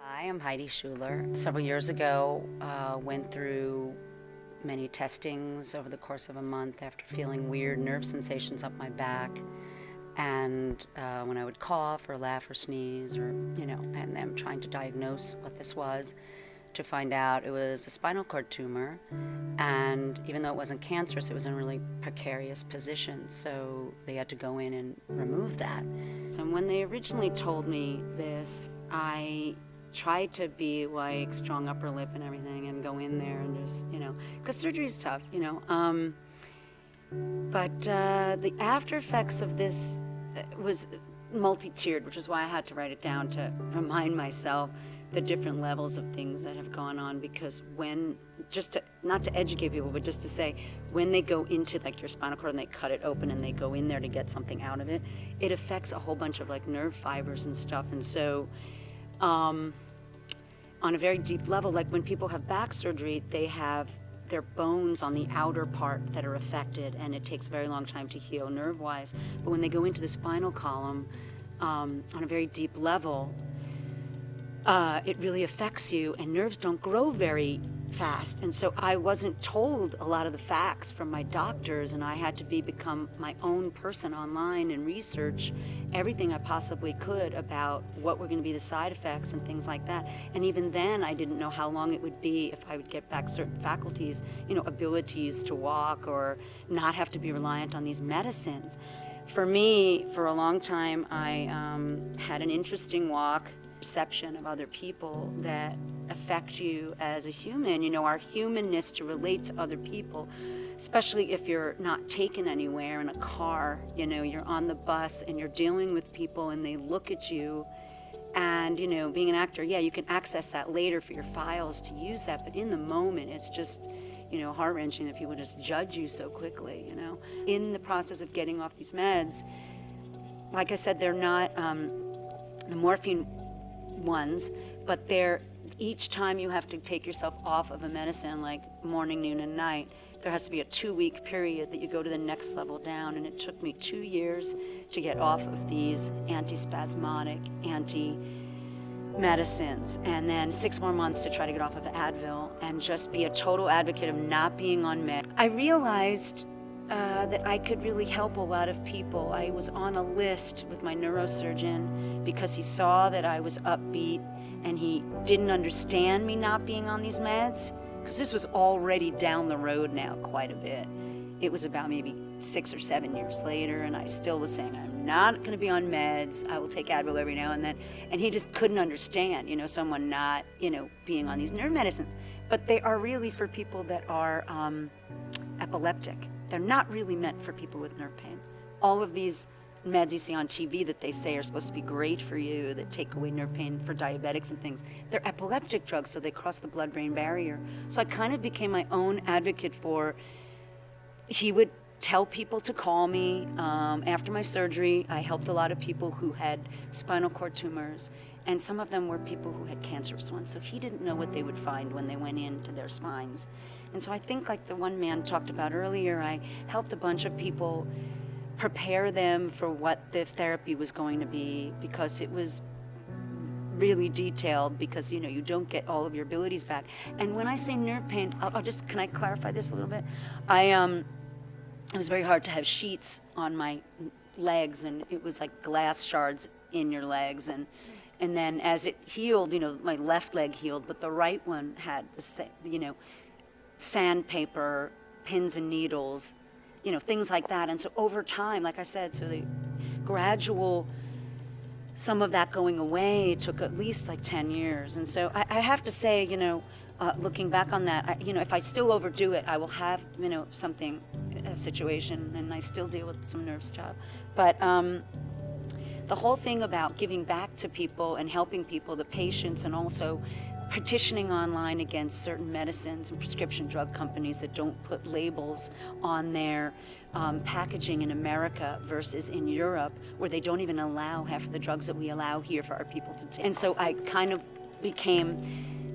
I am Heidi Schuler. Several years ago, went through many testings over the course of a month after feeling weird nerve sensations up my back. And when I would cough or laugh or sneeze or, and them trying to diagnose what this was, to find out it was a spinal cord tumor. And even though it wasn't cancerous, it was in a really precarious position. So they had to go in and remove that. So when they originally told me this, I tried to be like strong upper lip and everything and go in there and just, because surgery is tough, But the after effects of this was multi-tiered, which is why I had to write it down to remind myself the different levels of things that have gone on. Because not to educate people, but just to say, when they go into like your spinal cord and they cut it open and they go in there to get something out of it, it affects a whole bunch of like nerve fibers and stuff. And so on a very deep level, like when people have back surgery, they have their bones on the outer part that are affected, and it takes a very long time to heal nerve-wise. But when they go into the spinal column, on a very deep level, it really affects you, and nerves don't grow very fast. And so I wasn't told a lot of the facts from my doctors, and I had to become my own person online and research everything I possibly could about what were going to be the side effects and things like that. And even then, I didn't know how long it would be if I would get back certain faculties, abilities to walk or not have to be reliant on these medicines. For me, for a long time, I had an interesting perception of other people that affect you as a human, our humanness to relate to other people, especially if you're not taken anywhere in a car, you're on the bus and you're dealing with people and they look at you. And, being an actor, you can access that later for your files to use that, but in the moment, it's just, heart-wrenching that people just judge you so quickly, In the process of getting off these meds, like I said, they're not the morphine ones, but each time you have to take yourself off of a medicine, like morning, noon, and night, there has to be a 2-week period that you go to the next level down. And it took me 2 years to get off of these antispasmodic, medicines, and then 6 more months to try to get off of Advil and just be a total advocate of not being on meds. I realized that I could really help a lot of people. I was on a list with my neurosurgeon because he saw that I was upbeat and he didn't understand me not being on these meds, because this was already down the road now quite a bit. It was about maybe 6 or 7 years later, and I still was saying, I'm not going to be on meds. I will take Advil every now and then. And he just couldn't understand, someone not, being on these nerve medicines. But they are really for people that are epileptic. They're not really meant for people with nerve pain. All of these meds you see on TV that they say are supposed to be great for you, that take away nerve pain for diabetics and things, they're epileptic drugs, so they cross the blood-brain barrier. So I kind of became my own advocate for, he would tell people to call me. After my surgery, I helped a lot of people who had spinal cord tumors, and some of them were people who had cancerous ones, so he didn't know what they would find when they went into their spines. And so I think, like the one man talked about earlier, I helped a bunch of people prepare them for what the therapy was going to be, because it was really detailed, because you don't get all of your abilities back. And when I say nerve pain, can I clarify this a little bit? It was very hard to have sheets on my legs, and it was like glass shards in your legs, and then as it healed, my left leg healed, but the right one had the sandpaper, pins and needles, things like that. And so over time, like I said, so the gradual, some of that going away took at least like 10 years. And so I have to say, looking back on that, if I still overdo it, I will have, a situation, and I still deal with some nerve stuff. But the whole thing about giving back to people and helping people, the patients, and also petitioning online against certain medicines and prescription drug companies that don't put labels on their packaging in America versus in Europe, where they don't even allow half of the drugs that we allow here for our people to take. And so I kind of became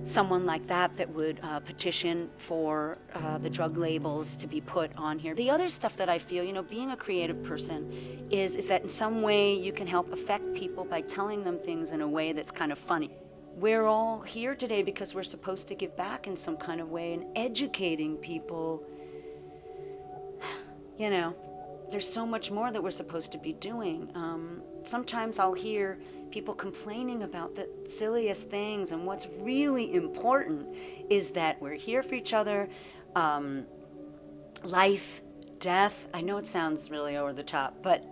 someone like that would petition for the drug labels to be put on here. The other stuff that I feel, being a creative person, is that in some way you can help affect people by telling them things in a way that's kind of funny. we're all here today because we're supposed to give back in some kind of way and educating people. You know, there's so much more that we're supposed to be doing. Sometimes I'll hear people complaining about the silliest things, and what's really important is that we're here for each other. Life, death, I know it sounds really over the top, but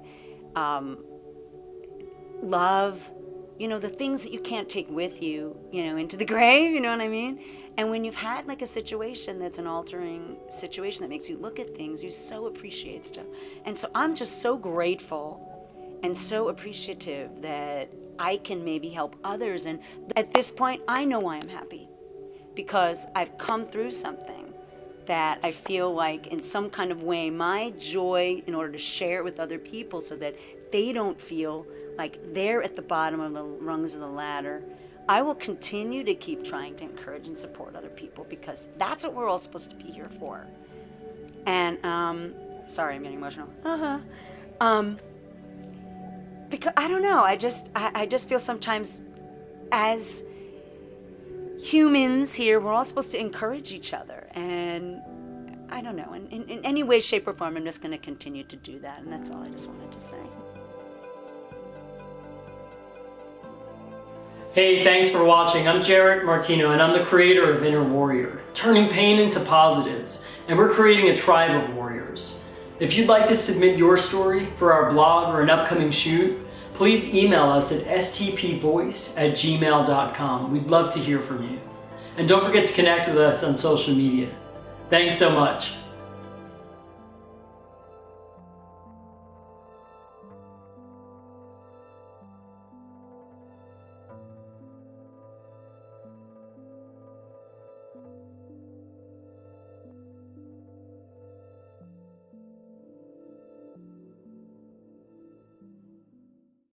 love, you know, the things that you can't take with you, you know, into the grave, you know what I mean? And when you've had like a situation that's an altering situation that makes you look at things, you so appreciate stuff. And so I'm just so grateful and so appreciative that I can maybe help others. And at this point, I know why I'm happy, because I've come through something that I feel like in some kind of way, my joy, in order to share it with other people so that they don't feel like they're at the bottom of the rungs of the ladder, I will continue to keep trying to encourage and support other people, because that's what we're all supposed to be here for. And sorry, I'm getting emotional. Because I don't know, I just feel sometimes as humans here, we're all supposed to encourage each other, and I don't know, in any way, shape, or form, I'm just going to continue to do that, and that's all I just wanted to say. Hey, thanks for watching. I'm Jarrett Martino, and I'm the creator of Inner Warrior, turning pain into positives, and we're creating a tribe of warriors. If you'd like to submit your story for our blog or an upcoming shoot, please email us at stpvoice@gmail.com. We'd love to hear from you. And don't forget to connect with us on social media. Thanks so much.